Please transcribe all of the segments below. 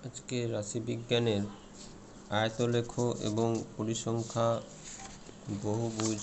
আজকে রাশিবিজ্ঞানের আয়তলেখ এবং পরিসংখ্যা বহুভুজ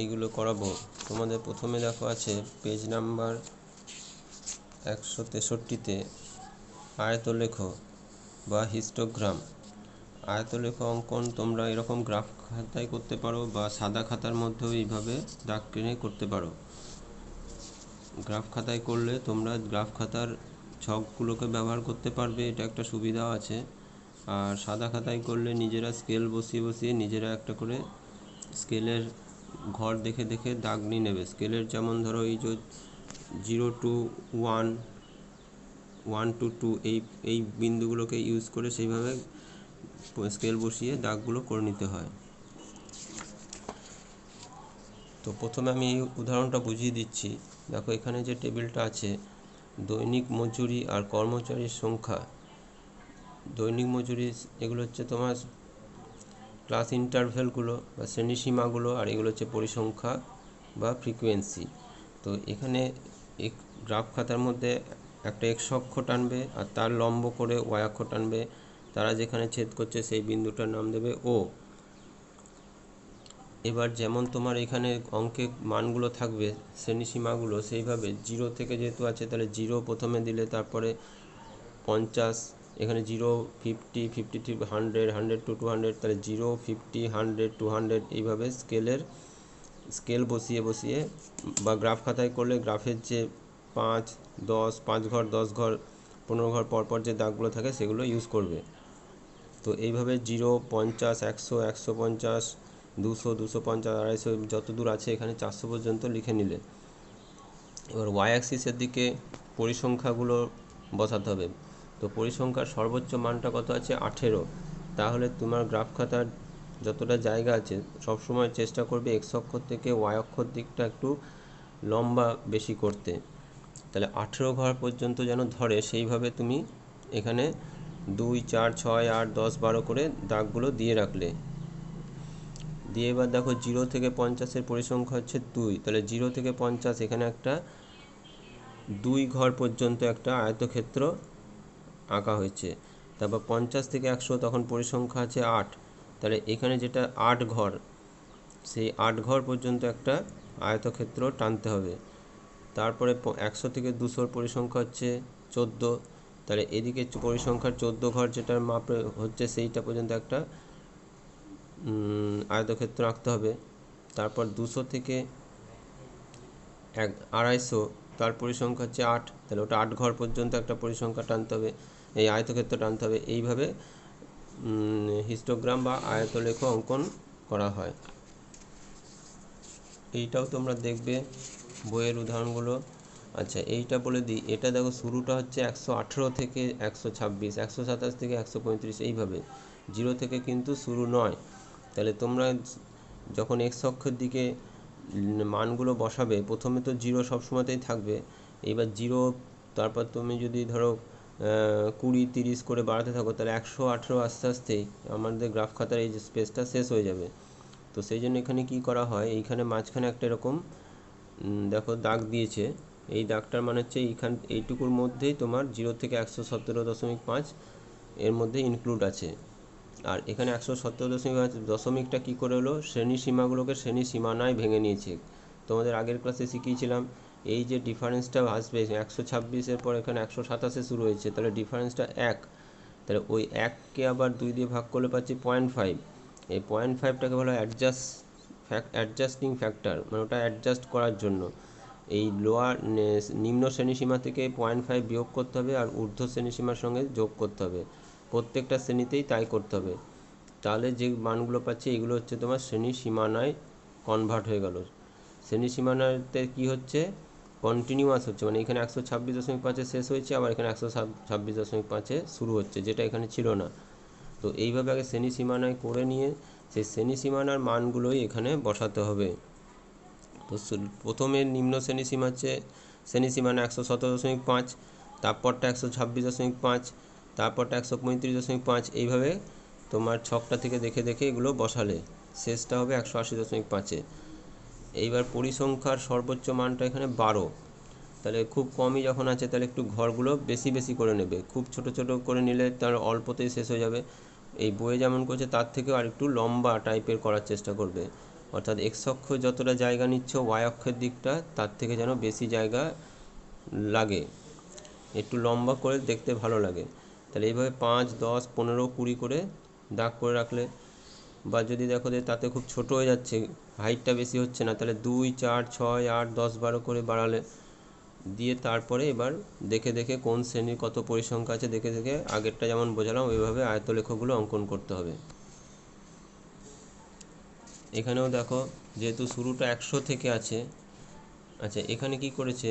এইগুলো করাবো। তোমাদের প্রথমে দেখো আছে পেজ নাম্বার 163-তে আয়তলেখ বা হিস্টোগ্রাম। আয়তলেখ অঙ্কন তোমরা এরকম গ্রাফ খাতায় করতে পারো বা সাদা খাতার মধ্যেও এইভাবে দাগ টেনে করতে পারো। গ্রাফ খাতায় করলে তোমরা গ্রাফ খাতার ছকগুলোকে ব্যবহার করতে পারবে, এটা একটা সুবিধা আছে। আর সাদা খাতায় করলে নিজেরা স্কেল বসিয়ে বসিয়ে নিজেরা একটা করে স্কেলের ঘর দেখে দেখে দাগ নিয়ে নেবে। স্কেলের যেমন ধরো এই যে 0 to 1, 1 to 2 এই বিন্দুগুলোকে ইউজ করে সেইভাবে স্কেল বসিয়ে দাগগুলো করে নিতে হয়। তো প্রথমে আমি এই উদাহরণটা বুঝিয়ে দিচ্ছি। দেখো এখানে যে টেবিলটা আছে, দৈনিক মজুরি আর কর্মচারীর সংখ্যা। দৈনিক মজুরি এগুলো হচ্ছে তোমার ক্লাস ইন্টারভ্যালগুলো বা শ্রেণীসীমাগুলো, আর এগুলো হচ্ছে পরিসংখ্যা বা ফ্রিকোয়েন্সি। তো এখানে এক গ্রাফ খাতার মধ্যে একটা এক্স অক্ষ টানবে আর তার লম্ব করে ওয়াই অক্ষ টানবে। তারা যেখানে ছেদ করছে সেই বিন্দুটার নাম দেবে ও। এবার যেমন তোমার এখানে অঙ্কে মানগুলো থাকবে শ্রেণীসীমাগুলো, সেইভাবে 0 থেকে যেহেতু আছে তাহলে 0 প্রথমে দিলে, তারপরে 50, এখানে 0, 50, 50 to 100, 100 to 200, তাহলে 0, 50, 100, 200 এইভাবে স্কেল বসিয়ে বসিয়ে বা গ্রাফ খাতায় করলে গ্রাফের যে 5, 10, 5 ঘর, 10 ঘর, 15 ঘর পরপর যে দাগগুলো থাকে সেগুলো ইউজ করবে। তো এইভাবে 0, 50, 100, 150, 200, 250, 250 যত দূর আছে এখানে 400 পর্যন্ত লিখে নিলে। এবার ওয়াই অ্যাক্সিসের দিকে পরিসংখ্যাগুলো বসাতে হবে। তো পরিসংখ্যার সর্বোচ্চ মানটা কত আছে? 18। তাহলে তোমার গ্রাফ খাতার যতটা জায়গা আছে সবসময় চেষ্টা করবে এক্স অক্ষর থেকে ওয়াই অক্ষর দিকটা একটু লম্বা বেশি করতে। তাহলে 18 ঘর পর্যন্ত যেন ধরে সেইভাবে তুমি এখানে 2, 4, 6, 8, 10, 12 করে দাগগুলো দিয়ে রাখলে। দিয়ে এবার দেখো 0 থেকে 50-এর পরিসংখ্যা হচ্ছে 2, তাহলে 0 থেকে 50 এখানে একটা 2 ঘর পর্যন্ত একটা আয়তক্ষেত্র আঁকা হয়েছে। তারপর 50 থেকে 100 তখন পরিসংখ্যা আছে 8, তাহলে এখানে যেটা 8 ঘর, সেই 8 ঘর পর্যন্ত একটা আয়তক্ষেত্র টানতে হবে। তারপরে 100 থেকে 200-র পরিসংখ্যা হচ্ছে 14, তাহলে এদিকে পরিসংখ্যার 14 ঘর যেটার মাপ হচ্ছে সেইটা পর্যন্ত একটা আয়তক্ষেত্র আঁকতে হবে। তারপর 200 থেকে 250, তার পরিসংখ্যা হচ্ছে 8, তাহলে ওটা 8 ঘর পর্যন্ত একটা পরিসংখ্যা টানতে হবে, এই আয়তক্ষেত্র টানতে হবে। এইভাবে হিস্টোগ্রাম বা আয়তলেখ অঙ্কন করা হয়। এইটাও তোমরা দেখবে বইয়ের উদাহরণগুলো। আচ্ছা, এইটা বলে দিই, এটা দেখো শুরুটা হচ্ছে 118 থেকে 126, 127 থেকে 135, এইভাবে 0 থেকে কিন্তু শুরু নয়। তাহলে তোমরা যখন এক্স অক্ষের দিকে মানগুলো বসাবে প্রথমে তো 0 সবসময়তেই থাকবে। এইবার 0, তারপর তুমি যদি ধরো 20, 30 করে বাড়াতে থাকো তাহলে 118 আস্তে আস্তেই আমাদের গ্রাফ খাতার এই যে স্পেসটা শেষ হয়ে যাবে। তো সেই জন্য এখানে কি করা হয়, এইখানে মাঝখানে একটা এরকম দেখো দাগ দিয়েছে। এই দাগটার মানে হচ্ছে এইটুকুর মধ্যেই তোমার 0 থেকে 117.5 এর মধ্যে ইনক্লুড আছে। আর এখানে 117.5 দশমিকটা কী করে হলো, শ্রেণী সীমাগুলোকে শ্রেণী সীমানায় ভেঙে নিয়েছে। তোমাদের আগের ক্লাসে শিখিয়েছিলাম এই যে ডিফারেন্সটা আসবে 126-এর পর এখানে 127-এ শুরু হয়েছে, তাহলে ডিফারেন্সটা 1, তাহলে ওই 1কে আবার 2 দিয়ে ভাগ করলে পাচ্ছি 0.5। এই 0.5টাকে বলা হয় অ্যাডজাস্টিং ফ্যাক্টর, মানে ওটা অ্যাডজাস্ট করার জন্য এই নিম্ন শ্রেণীসীমা থেকে 0.5 বিয়োগ করতে হবে আর ঊর্ধ্ব শ্রেণীসীমার সঙ্গে যোগ করতে হবে। প্রত্যেকটা শ্রেণীতেই তাই করতে হবে। তাহলে যে মানগুলো পাচ্ছি এগুলো হচ্ছে তোমার শ্রেণী সীমানায় কনভার্ট হয়ে গেল। শ্রেণী সীমানাতে কী হচ্ছে, কন্টিনিউয়াস হচ্ছে, মানে এখানে 126.5-এ শেষ হয়েছে, আবার এখানে 126.5-এ শুরু হচ্ছে, যেটা এখানে ছিল না। তো এইভাবে আগে শ্রেণী সীমানায় করে নিয়ে সেই শ্রেণী সীমানার মানগুলোই এখানে বসাতে হবে। তো প্রথমে নিম্ন শ্রেণীসীমা হচ্ছে শ্রেণীসীমানা 117.5, তারপরটা 126.5, তারপরটা 135.5, এইভাবে তোমার ছকটা থেকে দেখে দেখে এগুলো বসালে শেষটা হবে 180.5-এ। এইবার পরিসংখ্যার সর্বোচ্চ মানটা এখানে 12, তাহলে খুব কমই যখন আছে তাহলে একটু ঘরগুলো বেশি বেশি করে নেবে, খুব ছোট ছোট করে নিলে তার অল্পতেই শেষ হয়ে যাবে। এই বইয়ে যেমন করছে তার থেকেও আর একটু লম্বা টাইপের করার চেষ্টা করবে, অর্থাৎ এক্স অক্ষ যতটা জায়গা নিচ্ছ ওয়াই অক্ষের দিকটা তার থেকে যেন বেশি জায়গা লাগে, একটু লম্বা করে দেখতে ভালো লাগে। তাহলে এইভাবে 5, 10, 15, 20 করে দাগ করে রাখলে, বা যদি দেখো যে তাতে খুব ছোট হয়ে যাচ্ছে, হাইটটা বেশি হচ্ছে না, তাহলে 2, 4, 6, 8, 10, 12 করে বাড়ালে, দিয়ে তারপরে এবার দেখে দেখে কোন শ্রেণীর কত পরিসংখ্যা আছে দেখে দেখে আগেরটা যেমন বোঝালাম ওইভাবে আয়তলেখগুলো অঙ্কন করতে হবে। এখানেও দেখো যেহেতু শুরুটা 100 থেকে আছে, আচ্ছা এখানে কি করেছে,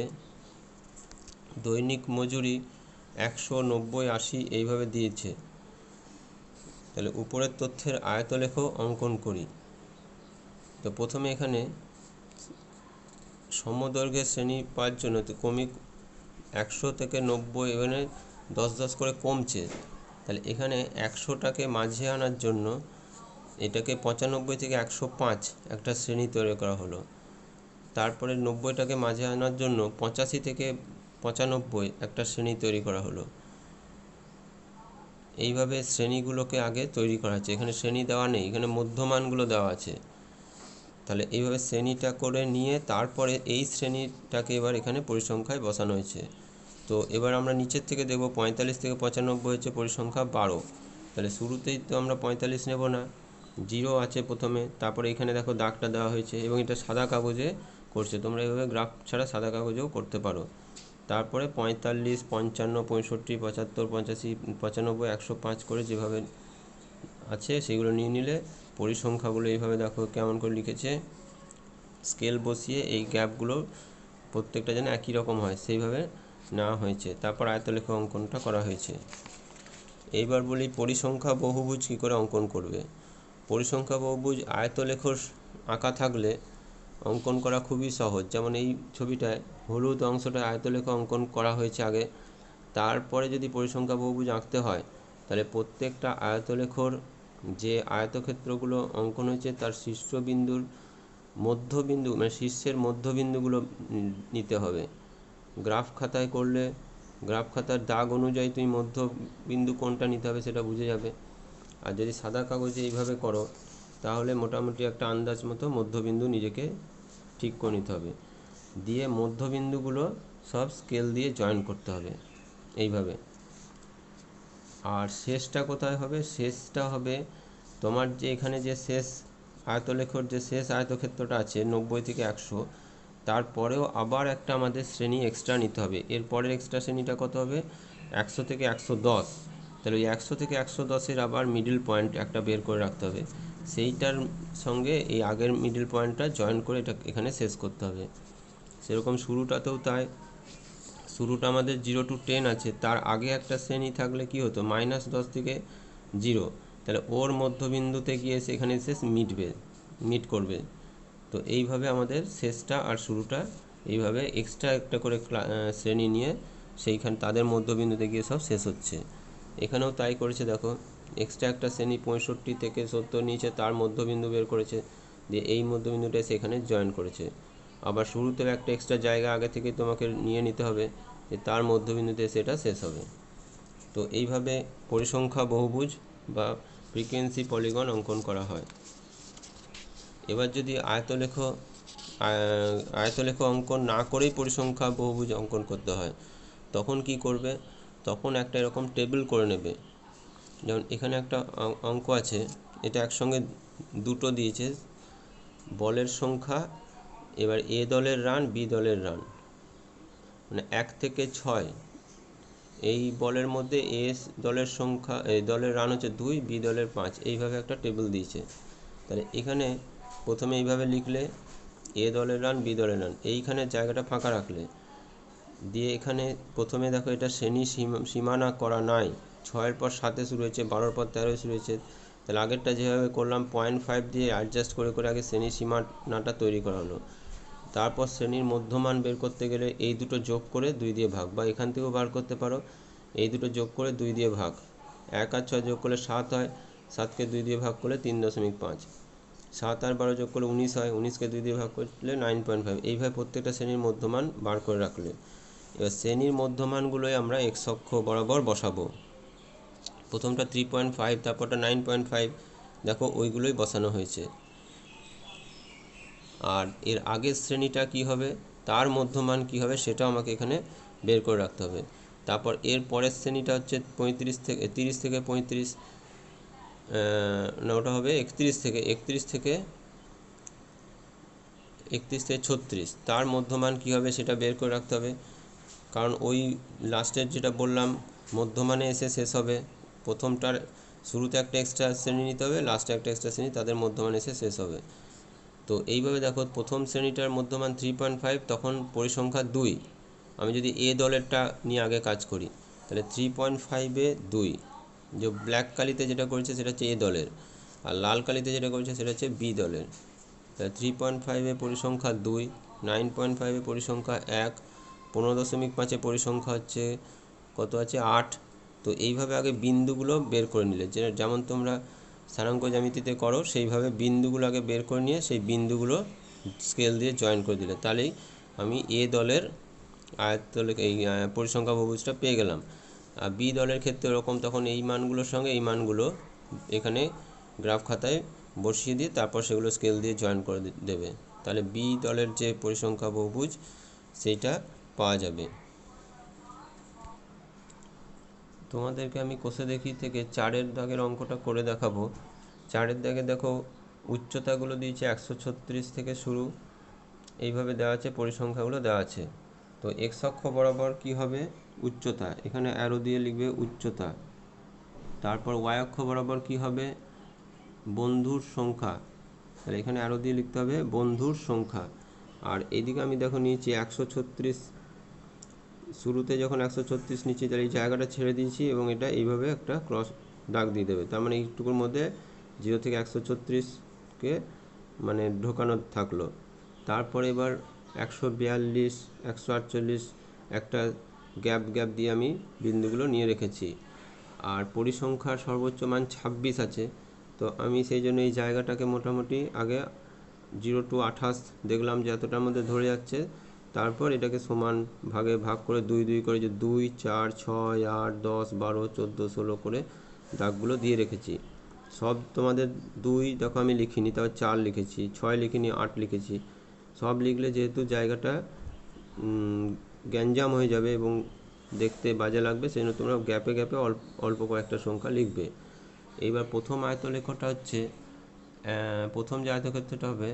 দৈনিক মজুরি 100, 90, 80 এইভাবে দিয়েছে। তাহলে উপরের তথ্যের আয়তলেখ অঙ্কন করি। তো প্রথমে এখানে সমদৈর্ঘ্যের শ্রেণী পাওয়ার জন্য তো ক্রমিক 100 থেকে 90 এখানে 10 10 করে কমছে। তাহলে এখানে 100টাকে মাঝে আনার জন্য এটাকে 95 থেকে 105 একটা শ্রেণী তৈরি করা হলো। তারপরে 90টাকে মাঝে আনার জন্য 85 থেকে 95 একটা শ্রেণী তৈরি করা হলো। এইভাবে শ্রেণীগুলোকে আগে তৈরি করা হচ্ছে। এখানে শ্রেণী দেওয়া নেই, এখানে মধ্যমানগুলো দেওয়া আছে। তাহলে এইভাবে শ্রেণীটা করে নিয়ে তারপরে এই শ্রেণীটাকে এবার এখানে পরিসংখ্যায় বসানো হয়েছে। তো এবার আমরা নিচের থেকে দেখব 45 থেকে 95 হচ্ছে পরিসংখ্যা 12। তাহলে শুরুতেই তো আমরা 45 নেব না, 0 আছে প্রথমে, তারপরে এখানে দেখো দাগটা দেওয়া হয়েছে এবং এটা সাদা কাগজে করছে, তোমরা এইভাবে গ্রাফ ছাড়া সাদা কাগজেও করতে পারো। তারপরে 45, 55, 65, 75, 85, 95, 105 করে যেভাবে আছে সেগুলো নিয়ে নিলে পরিসংখ্যাগুলো এইভাবে দেখো কেমন করে লিখেছে, স্কেল বসিয়ে এই গ্যাপগুলো প্রত্যেকটা যেন একই রকম হয় সেইভাবে নেওয়া হয়েছে। তারপর আয়তলেখ অঙ্কনটা করা হয়েছে। এইবার বলি পরিসংখ্যা বহুভুজ কী করে অঙ্কন করবে। পরিসংখ্যা বহুভুজ আয়তলেখ আঁকা থাকলে অঙ্কন করা খুবই সহজ। যেমন এই ছবিটায় হলুদ অংশটা আয়তলেখ অঙ্কন করা হয়েছে আগে, তারপরে যদি পরিসংখ্যা বহুভুজ আঁকতে হয় তাহলে প্রত্যেকটা আয়তলেখর যে আয়তক্ষেত্রগুলো অঙ্কন হয়েছে তার শীর্ষবিন্দুর মধ্যবিন্দু মানে শীর্ষের মধ্যবিন্দুগুলো নিতে হবে। গ্রাফ খাতায় করলে গ্রাফ খাতার দাগ অনুযায়ী তুমি মধ্যবিন্দু কোনটা নিতে হবে সেটা বুঝে যাবে। আর যদি সাদা কাগজে এইভাবে করো তাহলে মোটামুটি একটা আন্দাজ মতো মধ্যবিন্দু নিজেকে ঠিক করে নিতে হবে, দিয়ে মধ্যবিন্দুগুলো সব স্কেল দিয়ে জয়েন করতে হবে এইভাবে। আর শেষটা কোথায় হবে, শেষটা হবে তোমার যে এখানে যে শেষ আয়তলেখর যে শেষ আয়তক্ষেত্রটা আছে 90 থেকে 100, তারপরেও আবার একটা আমাদের শ্রেণী এক্সট্রা নিতে হবে। এর পরের এক্সট্রা শ্রেণীটা কত হবে, 100 থেকে 110। তাহলে ওই 100 থেকে 110-এর আবার মিডল পয়েন্ট একটা বের করে রাখতে হবে, সেইটার সঙ্গে এই আগের মিডল পয়েন্টটা জয়েন করে এটা এখানে শেষ করতে হবে। সেরকম শুরুটাতেও তাই, শুরুটা আমাদের 0 to 10 আছে, তার আগে একটা শ্রেণী থাকলে কি হতো -10 থেকে 0, তাহলে ওর মধ্যবিন্দুতে গিয়ে সেখানে শেষ মিট করবে। তো এইভাবে আমাদের শেষটা আর শুরুটা এইভাবে এক্সট্রা একটা করে শ্রেণী নিয়ে সেইখানে তাদের মধ্যবিন্দুতে গিয়ে সব শেষ হচ্ছে। এখানেও তাই করেছে দেখো, এক্সট্রা একটা শ্রেণী 65 থেকে 70 নিয়েছে, তার মধ্যবিন্দু বের করেছে, দিয়ে এই মধ্যবিন্দুটা সেখানে জয়েন করেছে। আবার শুরুতেও একটা এক্সট্রা জায়গা আগে থেকে তোমাকে নিয়ে নিতে হবে যে তার মধ্যবিন্দুতে সেটা শেষ হবে। তো এইভাবে পরিসংখ্যা বহুভুজ বা ফ্রিকোয়েন্সি পলিগন অঙ্কন করা হয়। এবার যদি আয়তলেখ অঙ্কন না করেই পরিসংখ্যা বহুভুজ অঙ্কন করতে হয় তখন কি করবে, তখন একটা এরকম টেবিল করে নেবে। যেমন এখানে একটা অঙ্ক আছে, এটা একসঙ্গে দুটো দিয়েছে, বলের সংখ্যা, এবার এ দলের রান, বি দলের রান, মানে 1 থেকে 6, এই বলের মধ্যে এ দলের সংখ্যা, এই দলের রান হচ্ছে 2, বি দলের 5, এইভাবে একটা টেবিল দিয়েছে। তাহলে এখানে প্রথমে এইভাবে লিখলে এ দলের রান, বি দলের রান, এইখানে জায়গাটা ফাঁকা রাখলে, দিয়ে এখানে প্রথমে দেখো এটা শ্রেণী সীমানা করা নাই, 6-এর পর 7-এ শুরু হয়েছে, 12-এর পর 13-এ শুরু হয়েছে। তাহলে আগেরটা যেভাবে করলাম 0.5 দিয়ে অ্যাডজাস্ট করে করে আগে শ্রেণী সীমানাটা তৈরি করা হলো। তারপর শ্রেণীর মধ্যমান বের করতে গেলে এই দুটো যোগ করে 2 দিয়ে ভাগ, বা এখান থেকেও বার করতে পারো, এই দুটো যোগ করে 2 দিয়ে ভাগ, 1 আর 6 যোগ করলে 7 হয়, 7কে 2 দিয়ে ভাগ করলে 3.5, 7 আর 12 যোগ করলে 19 হয়, 19কে 2 দিয়ে ভাগ করলে 9.5। এইভাবে প্রত্যেকটা শ্রেণীর মধ্যমান বার করে রাখলে এবার শ্রেণীর মধ্যমানগুলোই আমরা এক্স অক্ষ বরাবর বসাবো। প্রথমটা 3.5, তারপরটা 9.5, দেখো ওইগুলোই বসানো হয়েছে। আর এর আগের শ্রেণীটা কি হবে, তার মধ্যমান কি হবে সেটাও আমাকে এখানে বের করে রাখতে হবে। তারপর এর পরের শ্রেণীটা হচ্ছে 30 থেকে 35, না ওটা হবে 31 থেকে 36, তার মধ্যমান কি হবে সেটা বের করে রাখতে হবে। কারণ ওই লাস্টের যেটা বললাম মধ্যমানে এসে শেষ হবে, প্রথমটার শুরুতে একটা এক্সট্রা শ্রেণী নিতে হবে, লাস্টে একটা এক্সট্রা শ্রেণী, তাদের মধ্যমান এসে শেষ হবে। তো এইভাবে দেখো প্রথম শ্রেণীটার মধ্যমান 3.5, তখন পরিসংখ্যা 2। আমি যদি এ দলেরটা নিয়ে আগে কাজ করি তাহলে 3.5-এ 2, যে ব্ল্যাক কালিতে যেটা করেছে সেটা হচ্ছে এ দলের, আর লাল কালিতে যেটা করেছে সেটা হচ্ছে বি দলের। তাহলে 3.5-এ পরিসংখ্যা 2, 9.5-এ পরিসংখ্যা 1, 15.5-এ পরিসংখ্যা হচ্ছে কত আছে 8। তো এইভাবে আগে বিন্দুগুলো বের করে নিলে, যেমন তোমরা স্থানাঙ্ক জ্যামিতিতে করো সেইভাবে বিন্দুগুলো আগে বের করে নিয়ে সেই বিন্দুগুলো স্কেল দিয়ে জয়েন করে দিলে, তাহলেই আমি এ দলের এই পরিসংখ্যা বহুভুজটা পেয়ে গেলাম। আর বি দলের ক্ষেত্রে এরকম, তখন এই মানগুলোর সঙ্গে এই মানগুলো এখানে গ্রাফ খাতায় বসিয়ে দিয়ে তারপর সেগুলো স্কেল দিয়ে জয়েন করে দেবে, তাহলে বি দলের যে পরিসংখ্যা বহুভুজ সেইটা পাওয়া যাবে। তোমাদেরকে আমি কোষে দেখি থেকে 4-এর দাগের অঙ্কটা করে দেখাবো। 4-এর দাগে দেখো উচ্চতাগুলো দিয়েছে 136 থেকে শুরু, এইভাবে দেওয়া আছে, পরিসংখ্যাগুলো দেওয়া আছে। তো এক্স অক্ষ বরাবর কি হবে উচ্চতা, এখানে অ্যারো দিয়ে লিখবে উচ্চতা। তারপর ওয়াই অক্ষ বরাবর কি হবে বন্ধুর সংখ্যা, তাহলে এখানে অ্যারো দিয়ে লিখতে হবে বন্ধুর সংখ্যা। আর এইদিকে আমি দেখো নিয়েছি 136, শুরুতে যখন 136 নিচ্ছি তাহলে এই জায়গাটা ছেড়ে দিয়েছি এবং এটা এইভাবে একটা ক্রস দাগ দিয়ে দেবে, তার মানে এইটুকুর মধ্যে 0 থেকে 136কে মানে ঢোকানো থাকলো। তারপরে এবার 142, 148 একটা গ্যাপ দিয়ে আমি বিন্দুগুলো নিয়ে রেখেছি। আর পরিসংখ্যার সর্বোচ্চ মান 26 আছে, তো আমি সেই জন্য এই জায়গাটাকে মোটামুটি আগে 0 to 28 দেখলাম যে এতটার মধ্যে ধরে যাচ্ছে, তারপর এটাকে সমান ভাগে ভাগ করে 2 করে, যে 2, 4, 6, 8, 10, 12, 14, 16 করে দাগগুলো দিয়ে রেখেছি। সব তোমাদের 2 দেখো আমি লিখিনি, তবে 4 লিখেছি, 6 লিখিনি, 8 লিখেছি। সব লিখলে যেহেতু জায়গাটা গ্যাঞ্জাম হয়ে যাবে এবং দেখতে বাজে লাগবে, সেই জন্য তোমরা গ্যাপে অল্প কয়েকটা সংখ্যা লিখবে। এইবার প্রথম আয়তলেখটা হচ্ছে, প্রথম যে আয়তক্ষেত্রটা হবে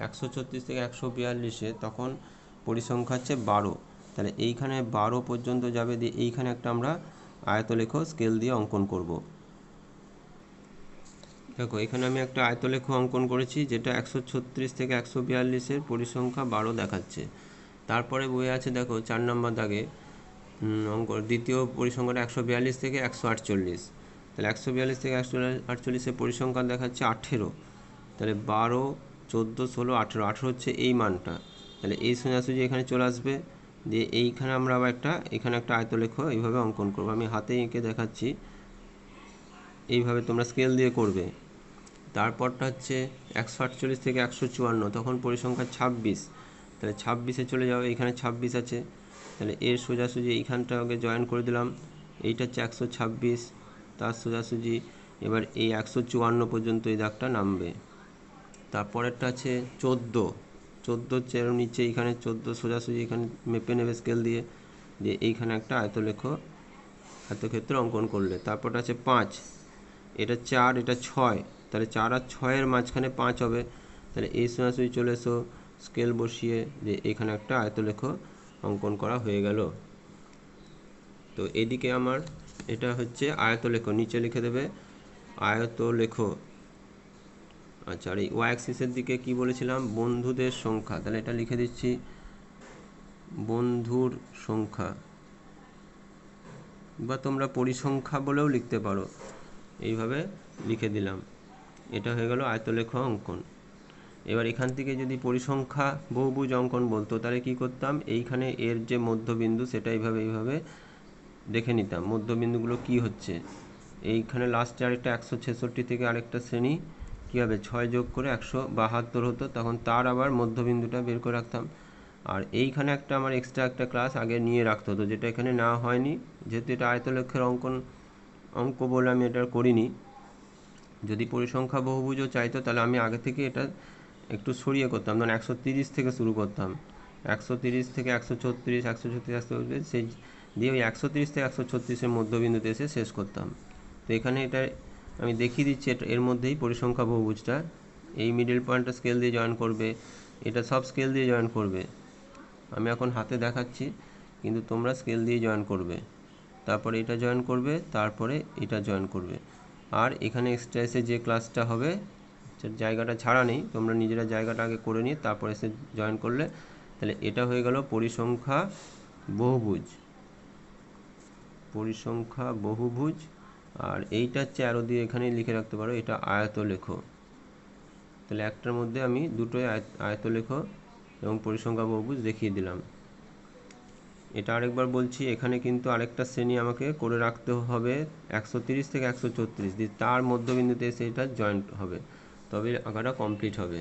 136 থেকে 142-এ, তখন পরিসংখ্যা হচ্ছে 12, তাহলে এইখানে 12 পর্যন্ত যাবে, দিয়ে এইখানে একটা আমরা আয়তলেখ স্কেল দিয়ে অঙ্কন করব। দেখো এখানে আমি একটা আয়তলেখ অঙ্কন করেছি যেটা 136 থেকে 142-এর পরিসংখ্যা 12 দেখাচ্ছে। তারপরে বইয়ে আছে দেখো 4 নম্বর দাগে অঙ্ক, দ্বিতীয় পরিসংখ্যাটা 142 থেকে 148, তাহলে 142 থেকে 148-এর পরিসংখ্যা দেখাচ্ছে 18, তাহলে 12, 14, 16, 18, 18 হচ্ছে এই মানটা, তাহলে এই সোজাসুজি এখানে চলে আসবে, দিয়ে এইখানে আমরা আবার এখানে একটা আয়তলেখ এইভাবে অঙ্কন করবো। আমি হাতে এঁকে দেখাচ্ছি, এইভাবে তোমরা স্কেল দিয়ে করবে। তারপরটা হচ্ছে 148 থেকে 154, তখন পরিসংখ্যা 26, তাহলে 26-এ চলে যাবে, এখানে 26 আছে, তাহলে এর সোজাসুজি এইখানটা আগে জয়েন করে দিলাম, এইটা হচ্ছে 126, তার সোজাসুজি এবার এই 154 পর্যন্ত এই দাগটা নামবে। তারপরেরটা আছে 14 হচ্ছে এর নিচে, এইখানে 14 সোজাসুজি এখানে মেপে নেবে স্কেল দিয়ে এইখানে একটা আয়তক্ষেত্র অঙ্কন করলে। তারপরটা আছে 5, এটা 4, এটা 6, তাহলে 4 আর 6-এর মাঝখানে 5 হবে, তাহলে এই সোজাসুজি চলে এসো স্কেল বসিয়ে যে এখানে একটা আয়তলেখ অঙ্কন করা হয়ে গেল। তো এদিকে আমার এটা হচ্ছে আয়তলেখ, নিচে লিখে দেবে আয়তলেখ। আচ্ছা, আর এই ওয়াই অ্যাক্সিসের দিকে কি বলেছিলাম বন্ধুদের সংখ্যা, তাহলে এটা লিখে দিচ্ছি বন্ধুর সংখ্যা, বা তোমরা পরিসংখ্যা বলেও লিখতে পারো, এইভাবে লিখে দিলাম। এটা হয়ে গেল আয়তলেখ অঙ্কন। এবার এখান থেকে যদি পরিসংখ্যা বহুভুজ অঙ্কন বলতো তাহলে কি করতাম, এইখানে এর যে মধ্যবিন্দু সেটা এইভাবে দেখে নিতাম মধ্যবিন্দুগুলো কি হচ্ছে। এইখানে লাস্টে আরেকটা 166 থেকে আরেকটা শ্রেণী কী হবে 6 যোগ করে 172 হতো, তখন তার আবার মধ্যবিন্দুটা বের করে রাখতাম। আর এইখানে একটা আমার এক্সট্রা একটা ক্লাস আগে নিয়ে রাখতে হতো, যেটা এখানে না হয়নি, যেহেতু এটা আয়তলেখের অঙ্ক বলে আমি এটা করিনি। যদি পরিসংখ্যা বহুভুজও চাইতো তাহলে আমি আগে থেকে এটা একটু সরিয়ে করতাম, ধরুন 130 থেকে শুরু করতাম, 130 থেকে 136, 136, 136, সেই দিয়ে ওই 130 থেকে 136-এর মধ্যবিন্দুতে এসে শেষ করতাম। তো এখানে এটা আমি দেখিয়ে দিচ্ছি, এর মধ্যেই পরিসংখ্যা বহুভুজটা, এই মিডল পয়েন্টটা স্কেল দিয়ে জয়েন করবে, এটা সব স্কেল দিয়ে জয়েন করবে। আমি এখন হাতে দেখাচ্ছি, কিন্তু তোমরা স্কেল দিয়ে জয়েন করবে, তারপরে এটা জয়েন করবে, তারপরে এটা জয়েন করবে। আর এখানে এক্সট্রা এসে যে ক্লাসটা হবে, জায়গাটা ছাড়া নেই, তোমরা নিজেরা জায়গাটা আগে করে নিয়ে তারপরে এসে জয়েন করলে, তাহলে এটা হয়ে গেল পরিসংখ্যা বহুভুজ। পরিসংখ্যা বহুভুজ। আর এইটা হচ্ছে অ্যারো দিয়ে এখানে লিখে রাখতে পারো, এটা আয়তলেখ। তাহলে একটার মধ্যে আমি দুটোই আয়তলেখ এবং পরিসংখ্যা বহুভুজ দেখিয়ে দিলাম। এটা আরেকবার বলছি, এখানে কিন্তু আরেকটা শ্রেণী আমাকে করে রাখতে হবে 130 থেকে 134 দিয়ে, তার মধ্যবিন্দুতে এসে এটা জয়েন্ট হবে, তবে আঁকাটা কমপ্লিট হবে।